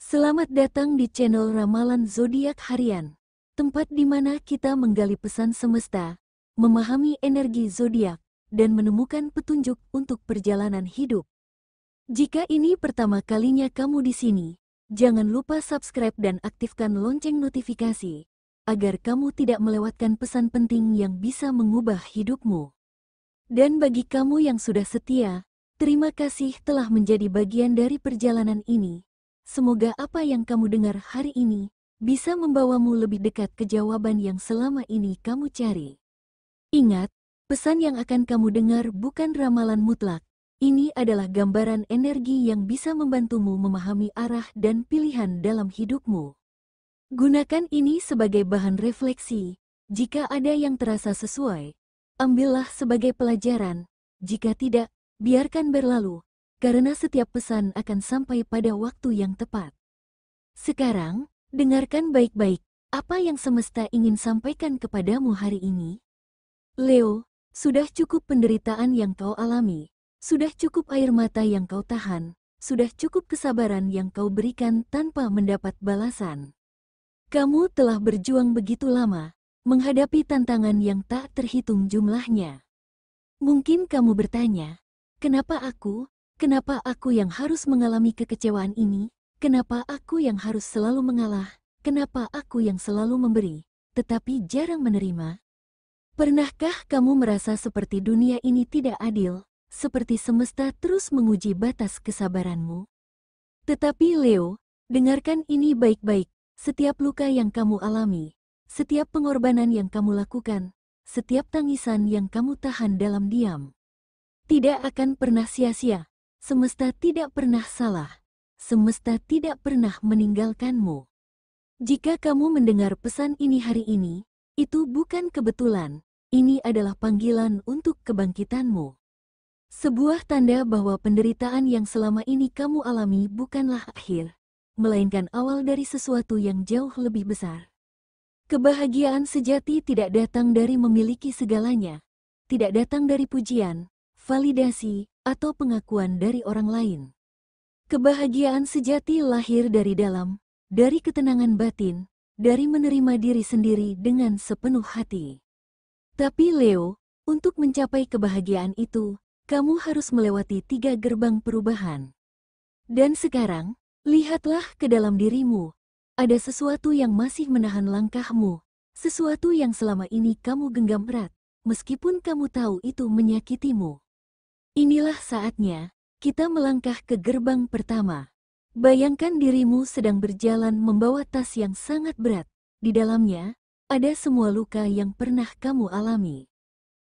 Selamat datang di channel Ramalan Zodiak Harian, tempat di mana kita menggali pesan semesta, memahami energi zodiak, dan menemukan petunjuk untuk perjalanan hidup. Jika ini pertama kalinya kamu di sini, jangan lupa subscribe dan aktifkan lonceng notifikasi, agar kamu tidak melewatkan pesan penting yang bisa mengubah hidupmu. Dan bagi kamu yang sudah setia, terima kasih telah menjadi bagian dari perjalanan ini. Semoga apa yang kamu dengar hari ini bisa membawamu lebih dekat ke jawaban yang selama ini kamu cari. Ingat, pesan yang akan kamu dengar bukan ramalan mutlak. Ini adalah gambaran energi yang bisa membantumu memahami arah dan pilihan dalam hidupmu. Gunakan ini sebagai bahan refleksi. Jika ada yang terasa sesuai, ambillah sebagai pelajaran. Jika tidak, biarkan berlalu. Karena setiap pesan akan sampai pada waktu yang tepat. Sekarang, dengarkan baik-baik apa yang semesta ingin sampaikan kepadamu hari ini. Leo, sudah cukup penderitaan yang kau alami, sudah cukup air mata yang kau tahan, sudah cukup kesabaran yang kau berikan tanpa mendapat balasan. Kamu telah berjuang begitu lama, menghadapi tantangan yang tak terhitung jumlahnya. Mungkin kamu bertanya, kenapa aku? Kenapa aku yang harus mengalami kekecewaan ini? Kenapa aku yang harus selalu mengalah? Kenapa aku yang selalu memberi, tetapi jarang menerima? Pernahkah kamu merasa seperti dunia ini tidak adil, seperti semesta terus menguji batas kesabaranmu? Tetapi Leo, dengarkan ini baik-baik, setiap luka yang kamu alami, setiap pengorbanan yang kamu lakukan, setiap tangisan yang kamu tahan dalam diam, tidak akan pernah sia-sia. Semesta tidak pernah salah. Semesta tidak pernah meninggalkanmu. Jika kamu mendengar pesan ini hari ini, itu bukan kebetulan. Ini adalah panggilan untuk kebangkitanmu. Sebuah tanda bahwa penderitaan yang selama ini kamu alami bukanlah akhir, melainkan awal dari sesuatu yang jauh lebih besar. Kebahagiaan sejati tidak datang dari memiliki segalanya, tidak datang dari pujian, validasi, atau pengakuan dari orang lain. Kebahagiaan sejati lahir dari dalam, dari ketenangan batin, dari menerima diri sendiri dengan sepenuh hati. Tapi Leo, untuk mencapai kebahagiaan itu, kamu harus melewati 3 gerbang perubahan. Dan sekarang, lihatlah ke dalam dirimu. Ada sesuatu yang masih menahan langkahmu, sesuatu yang selama ini kamu genggam erat, meskipun kamu tahu itu menyakitimu. Inilah saatnya kita melangkah ke gerbang pertama. Bayangkan dirimu sedang berjalan membawa tas yang sangat berat. Di dalamnya, ada semua luka yang pernah kamu alami.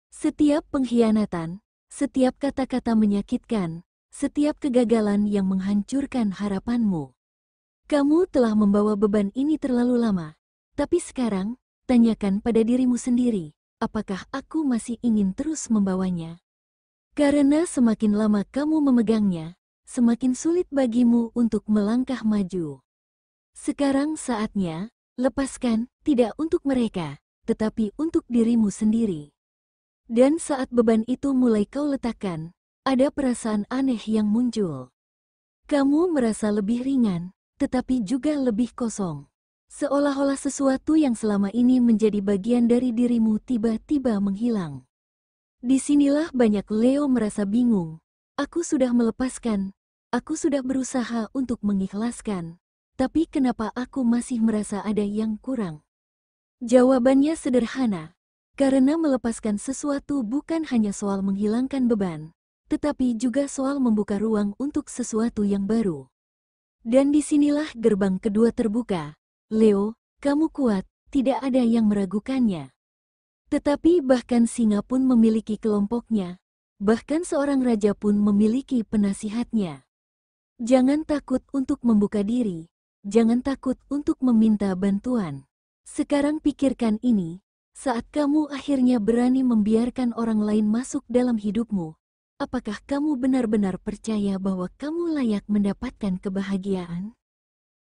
Setiap pengkhianatan, setiap kata-kata menyakitkan, setiap kegagalan yang menghancurkan harapanmu. Kamu telah membawa beban ini terlalu lama. Tapi sekarang, tanyakan pada dirimu sendiri, apakah aku masih ingin terus membawanya? Karena semakin lama kamu memegangnya, semakin sulit bagimu untuk melangkah maju. Sekarang saatnya, lepaskan, tidak untuk mereka, tetapi untuk dirimu sendiri. Dan saat beban itu mulai kau letakkan, ada perasaan aneh yang muncul. Kamu merasa lebih ringan, tetapi juga lebih kosong. Seolah-olah sesuatu yang selama ini menjadi bagian dari dirimu tiba-tiba menghilang. Disinilah banyak Leo merasa bingung. Aku sudah melepaskan, aku sudah berusaha untuk mengikhlaskan, tapi kenapa aku masih merasa ada yang kurang? Jawabannya sederhana, karena melepaskan sesuatu bukan hanya soal menghilangkan beban, tetapi juga soal membuka ruang untuk sesuatu yang baru. Dan disinilah gerbang kedua terbuka. Leo, kamu kuat, tidak ada yang meragukannya. Tetapi bahkan singa pun memiliki kelompoknya, bahkan seorang raja pun memiliki penasihatnya. Jangan takut untuk membuka diri, jangan takut untuk meminta bantuan. Sekarang pikirkan ini, saat kamu akhirnya berani membiarkan orang lain masuk dalam hidupmu, apakah kamu benar-benar percaya bahwa kamu layak mendapatkan kebahagiaan?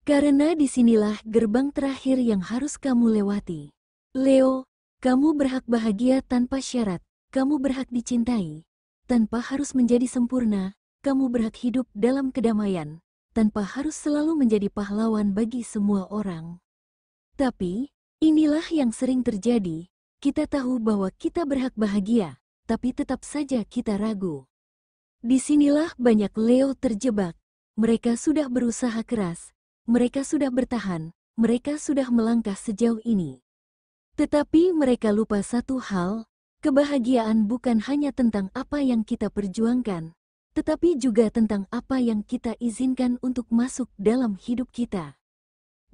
Karena disinilah gerbang terakhir yang harus kamu lewati. Leo, kamu berhak bahagia tanpa syarat, kamu berhak dicintai, tanpa harus menjadi sempurna, kamu berhak hidup dalam kedamaian, tanpa harus selalu menjadi pahlawan bagi semua orang. Tapi, inilah yang sering terjadi, kita tahu bahwa kita berhak bahagia, tapi tetap saja kita ragu. Disinilah banyak Leo terjebak. Mereka sudah berusaha keras, mereka sudah bertahan, mereka sudah melangkah sejauh ini. Tetapi mereka lupa satu hal, kebahagiaan bukan hanya tentang apa yang kita perjuangkan, tetapi juga tentang apa yang kita izinkan untuk masuk dalam hidup kita.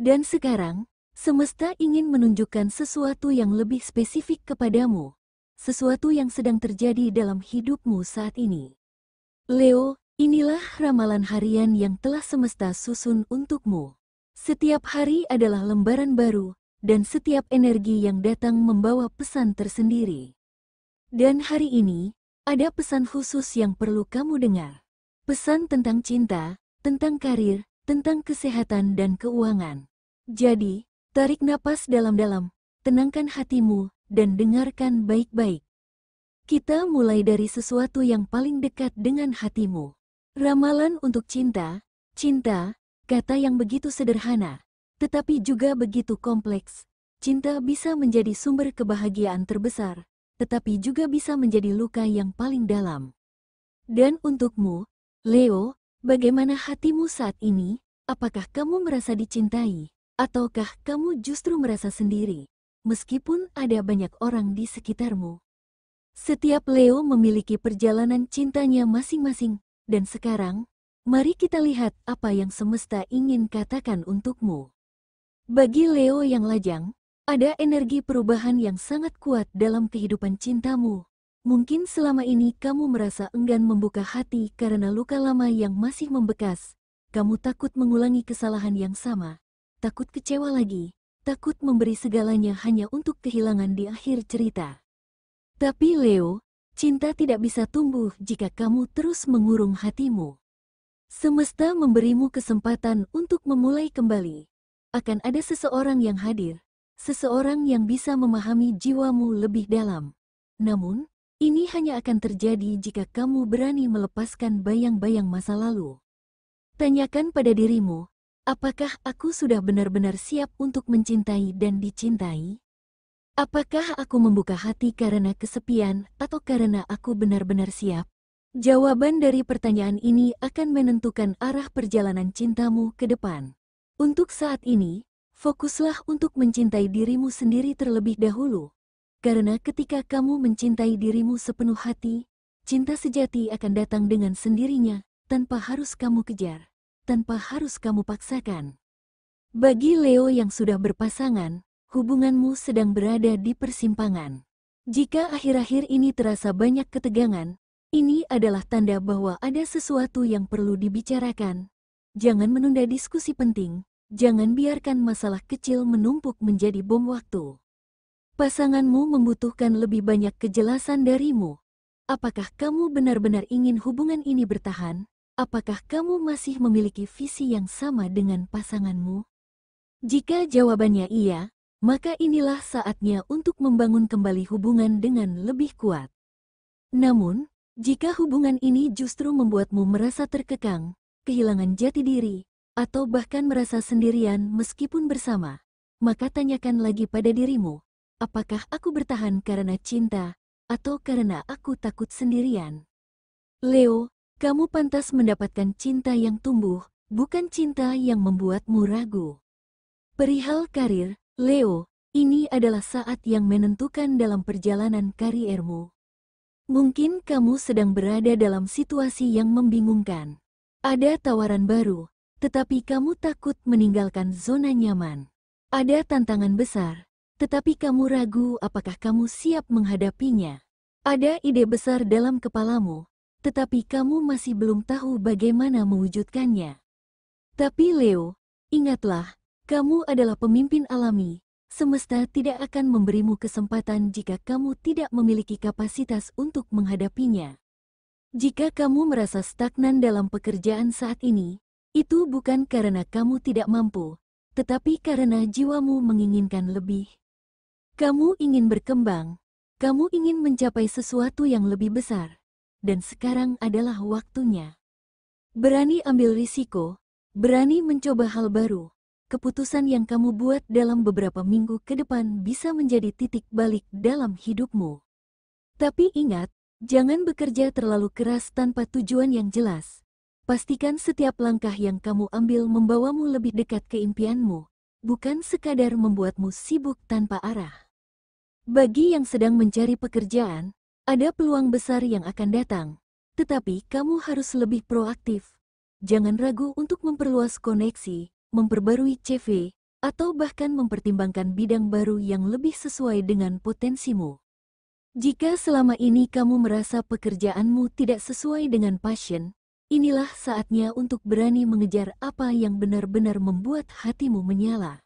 Dan sekarang, semesta ingin menunjukkan sesuatu yang lebih spesifik kepadamu, sesuatu yang sedang terjadi dalam hidupmu saat ini. Leo, inilah ramalan harian yang telah semesta susun untukmu. Setiap hari adalah lembaran baru, dan setiap energi yang datang membawa pesan tersendiri. Dan hari ini, ada pesan khusus yang perlu kamu dengar. Pesan tentang cinta, tentang karir, tentang kesehatan dan keuangan. Jadi, tarik napas dalam-dalam, tenangkan hatimu, dan dengarkan baik-baik. Kita mulai dari sesuatu yang paling dekat dengan hatimu. Ramalan untuk cinta, kata yang begitu sederhana, tetapi juga begitu kompleks. Cinta bisa menjadi sumber kebahagiaan terbesar, tetapi juga bisa menjadi luka yang paling dalam. Dan untukmu, Leo, bagaimana hatimu saat ini? Apakah kamu merasa dicintai? Ataukah kamu justru merasa sendiri, meskipun ada banyak orang di sekitarmu? Setiap Leo memiliki perjalanan cintanya masing-masing, dan sekarang, mari kita lihat apa yang semesta ingin katakan untukmu. Bagi Leo yang lajang, ada energi perubahan yang sangat kuat dalam kehidupan cintamu. Mungkin selama ini kamu merasa enggan membuka hati karena luka lama yang masih membekas. Kamu takut mengulangi kesalahan yang sama, takut kecewa lagi, takut memberi segalanya hanya untuk kehilangan di akhir cerita. Tapi Leo, cinta tidak bisa tumbuh jika kamu terus mengurung hatimu. Semesta memberimu kesempatan untuk memulai kembali. Akan ada seseorang yang hadir, seseorang yang bisa memahami jiwamu lebih dalam. Namun, ini hanya akan terjadi jika kamu berani melepaskan bayang-bayang masa lalu. Tanyakan pada dirimu, apakah aku sudah benar-benar siap untuk mencintai dan dicintai? Apakah aku membuka hati karena kesepian atau karena aku benar-benar siap? Jawaban dari pertanyaan ini akan menentukan arah perjalanan cintamu ke depan. Untuk saat ini, fokuslah untuk mencintai dirimu sendiri terlebih dahulu. Karena ketika kamu mencintai dirimu sepenuh hati, cinta sejati akan datang dengan sendirinya, tanpa harus kamu kejar, tanpa harus kamu paksakan. Bagi Leo yang sudah berpasangan, hubunganmu sedang berada di persimpangan. Jika akhir-akhir ini terasa banyak ketegangan, ini adalah tanda bahwa ada sesuatu yang perlu dibicarakan. Jangan menunda diskusi penting, jangan biarkan masalah kecil menumpuk menjadi bom waktu. Pasanganmu membutuhkan lebih banyak kejelasan darimu. Apakah kamu benar-benar ingin hubungan ini bertahan? Apakah kamu masih memiliki visi yang sama dengan pasanganmu? Jika jawabannya iya, maka inilah saatnya untuk membangun kembali hubungan dengan lebih kuat. Namun, jika hubungan ini justru membuatmu merasa terkekang, kehilangan jati diri, atau bahkan merasa sendirian meskipun bersama, maka tanyakan lagi pada dirimu, apakah aku bertahan karena cinta, atau karena aku takut sendirian? Leo, kamu pantas mendapatkan cinta yang tumbuh, bukan cinta yang membuatmu ragu. Perihal karir, Leo, ini adalah saat yang menentukan dalam perjalanan karirmu. Mungkin kamu sedang berada dalam situasi yang membingungkan. Ada tawaran baru, tetapi kamu takut meninggalkan zona nyaman. Ada tantangan besar, tetapi kamu ragu apakah kamu siap menghadapinya. Ada ide besar dalam kepalamu, tetapi kamu masih belum tahu bagaimana mewujudkannya. Tapi Leo, ingatlah, kamu adalah pemimpin alami. Semesta tidak akan memberimu kesempatan jika kamu tidak memiliki kapasitas untuk menghadapinya. Jika kamu merasa stagnan dalam pekerjaan saat ini, itu bukan karena kamu tidak mampu, tetapi karena jiwamu menginginkan lebih. Kamu ingin berkembang, kamu ingin mencapai sesuatu yang lebih besar, dan sekarang adalah waktunya. Berani ambil risiko, Berani mencoba hal baru. Keputusan yang kamu buat dalam beberapa minggu ke depan bisa menjadi titik balik dalam hidupmu. Tapi ingat, jangan bekerja terlalu keras tanpa tujuan yang jelas. Pastikan setiap langkah yang kamu ambil membawamu lebih dekat ke impianmu, bukan sekadar membuatmu sibuk tanpa arah. Bagi yang sedang mencari pekerjaan, ada peluang besar yang akan datang, tetapi kamu harus lebih proaktif. Jangan ragu untuk memperluas koneksi, memperbarui CV, atau bahkan mempertimbangkan bidang baru yang lebih sesuai dengan potensimu. Jika selama ini kamu merasa pekerjaanmu tidak sesuai dengan passion, inilah saatnya untuk berani mengejar apa yang benar-benar membuat hatimu menyala.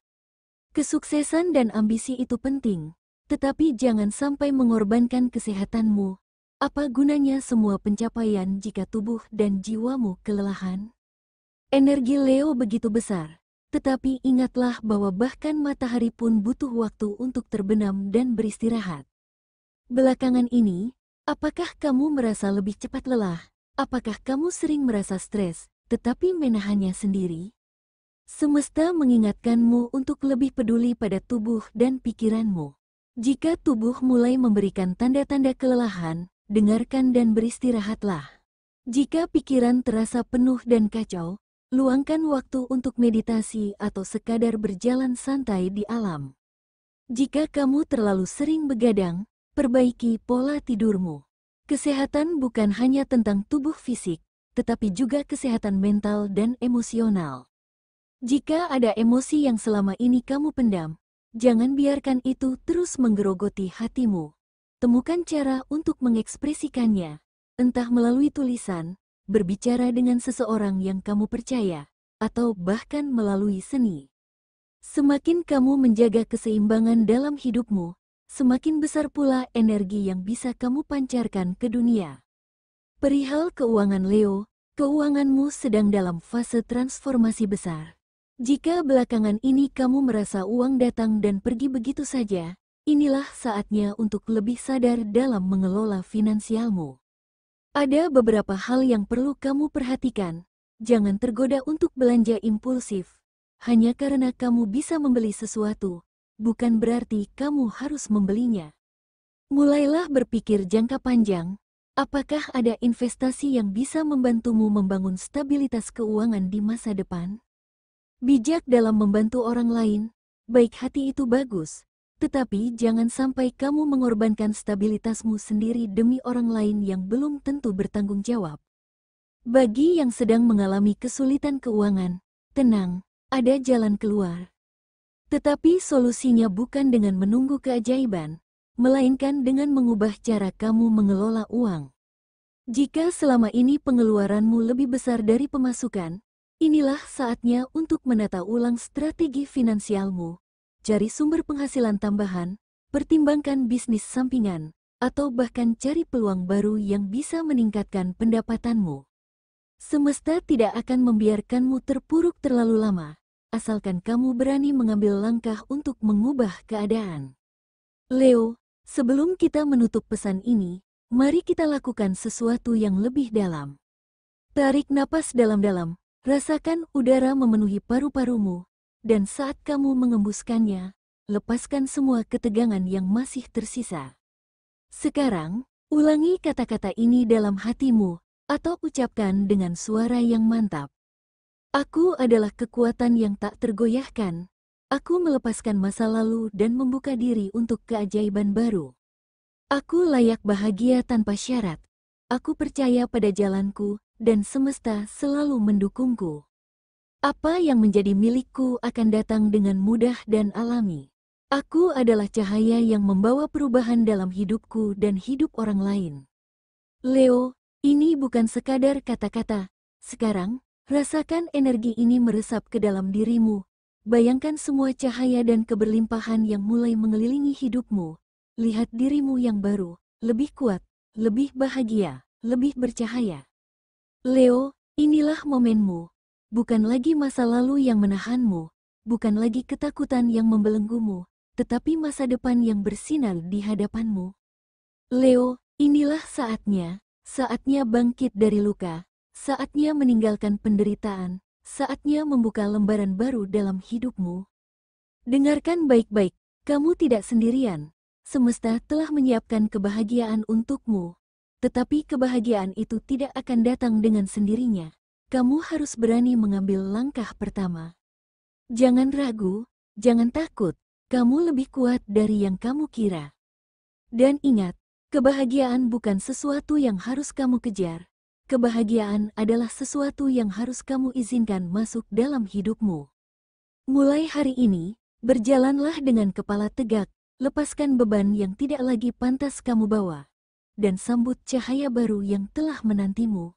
Kesuksesan dan ambisi itu penting, tetapi jangan sampai mengorbankan kesehatanmu. Apa gunanya semua pencapaian jika tubuh dan jiwamu kelelahan? Energi Leo begitu besar, tetapi ingatlah bahwa bahkan matahari pun butuh waktu untuk terbenam dan beristirahat. Belakangan ini, apakah kamu merasa lebih cepat lelah? Apakah kamu sering merasa stres, tetapi menahannya sendiri? Semesta mengingatkanmu untuk lebih peduli pada tubuh dan pikiranmu. Jika tubuh mulai memberikan tanda-tanda kelelahan, dengarkan dan beristirahatlah. Jika pikiran terasa penuh dan kacau, luangkan waktu untuk meditasi atau sekadar berjalan santai di alam. Jika kamu terlalu sering begadang, perbaiki pola tidurmu. Kesehatan bukan hanya tentang tubuh fisik, tetapi juga kesehatan mental dan emosional. Jika ada emosi yang selama ini kamu pendam, jangan biarkan itu terus menggerogoti hatimu. Temukan cara untuk mengekspresikannya, entah melalui tulisan, berbicara dengan seseorang yang kamu percaya, atau bahkan melalui seni. Semakin kamu menjaga keseimbangan dalam hidupmu, semakin besar pula energi yang bisa kamu pancarkan ke dunia. Perihal keuangan Leo, keuanganmu sedang dalam fase transformasi besar. Jika belakangan ini kamu merasa uang datang dan pergi begitu saja, inilah saatnya untuk lebih sadar dalam mengelola finansialmu. Ada beberapa hal yang perlu kamu perhatikan. Jangan tergoda untuk belanja impulsif. Hanya karena kamu bisa membeli sesuatu, bukan berarti kamu harus membelinya. Mulailah berpikir jangka panjang. Apakah ada investasi yang bisa membantumu membangun stabilitas keuangan di masa depan? Bijak dalam membantu orang lain, baik hati itu bagus, tetapi jangan sampai kamu mengorbankan stabilitasmu sendiri demi orang lain yang belum tentu bertanggung jawab. Bagi yang sedang mengalami kesulitan keuangan, tenang, ada jalan keluar. Tetapi solusinya bukan dengan menunggu keajaiban, melainkan dengan mengubah cara kamu mengelola uang. Jika selama ini pengeluaranmu lebih besar dari pemasukan, inilah saatnya untuk menata ulang strategi finansialmu. Cari sumber penghasilan tambahan, pertimbangkan bisnis sampingan, atau bahkan cari peluang baru yang bisa meningkatkan pendapatanmu. Semesta tidak akan membiarkanmu terpuruk terlalu lama, asalkan kamu berani mengambil langkah untuk mengubah keadaan. Leo, sebelum kita menutup pesan ini, mari kita lakukan sesuatu yang lebih dalam. Tarik napas dalam-dalam, rasakan udara memenuhi paru-parumu, dan saat kamu mengembuskannya, lepaskan semua ketegangan yang masih tersisa. Sekarang, ulangi kata-kata ini dalam hatimu, atau ucapkan dengan suara yang mantap. Aku adalah kekuatan yang tak tergoyahkan. Aku melepaskan masa lalu dan membuka diri untuk keajaiban baru. Aku layak bahagia tanpa syarat. Aku percaya pada jalanku, dan semesta selalu mendukungku. Apa yang menjadi milikku akan datang dengan mudah dan alami. Aku adalah cahaya yang membawa perubahan dalam hidupku dan hidup orang lain. Leo, ini bukan sekadar kata-kata. Sekarang, rasakan energi ini meresap ke dalam dirimu. Bayangkan semua cahaya dan keberlimpahan yang mulai mengelilingi hidupmu. Lihat dirimu yang baru, lebih kuat, lebih bahagia, lebih bercahaya. Leo, inilah momenmu. Bukan lagi masa lalu yang menahanmu, bukan lagi ketakutan yang membelenggumu, tetapi masa depan yang bersinar di hadapanmu. Leo, inilah saatnya. Saatnya bangkit dari luka, saatnya meninggalkan penderitaan, Saatnya membuka lembaran baru dalam hidupmu. Dengarkan baik-baik, kamu tidak sendirian. Semesta telah menyiapkan kebahagiaan untukmu. Tetapi kebahagiaan itu tidak akan datang dengan sendirinya. Kamu harus berani mengambil langkah pertama. Jangan ragu, jangan takut. Kamu lebih kuat dari yang kamu kira. Dan ingat, kebahagiaan bukan sesuatu yang harus kamu kejar. Kebahagiaan adalah sesuatu yang harus kamu izinkan masuk dalam hidupmu. Mulai hari ini, berjalanlah dengan kepala tegak, lepaskan beban yang tidak lagi pantas kamu bawa, dan sambut cahaya baru yang telah menantimu.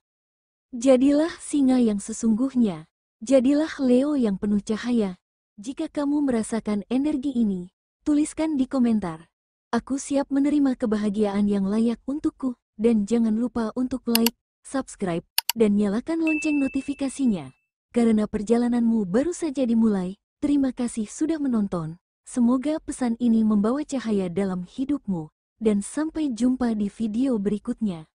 Jadilah singa yang sesungguhnya, jadilah Leo yang penuh cahaya. Jika kamu merasakan energi ini, tuliskan di komentar. Aku siap menerima kebahagiaan yang layak untukku, dan jangan lupa untuk like, subscribe, dan nyalakan lonceng notifikasinya. Karena perjalananmu baru saja dimulai, terima kasih sudah menonton. Semoga pesan ini membawa cahaya dalam hidupmu, dan sampai jumpa di video berikutnya.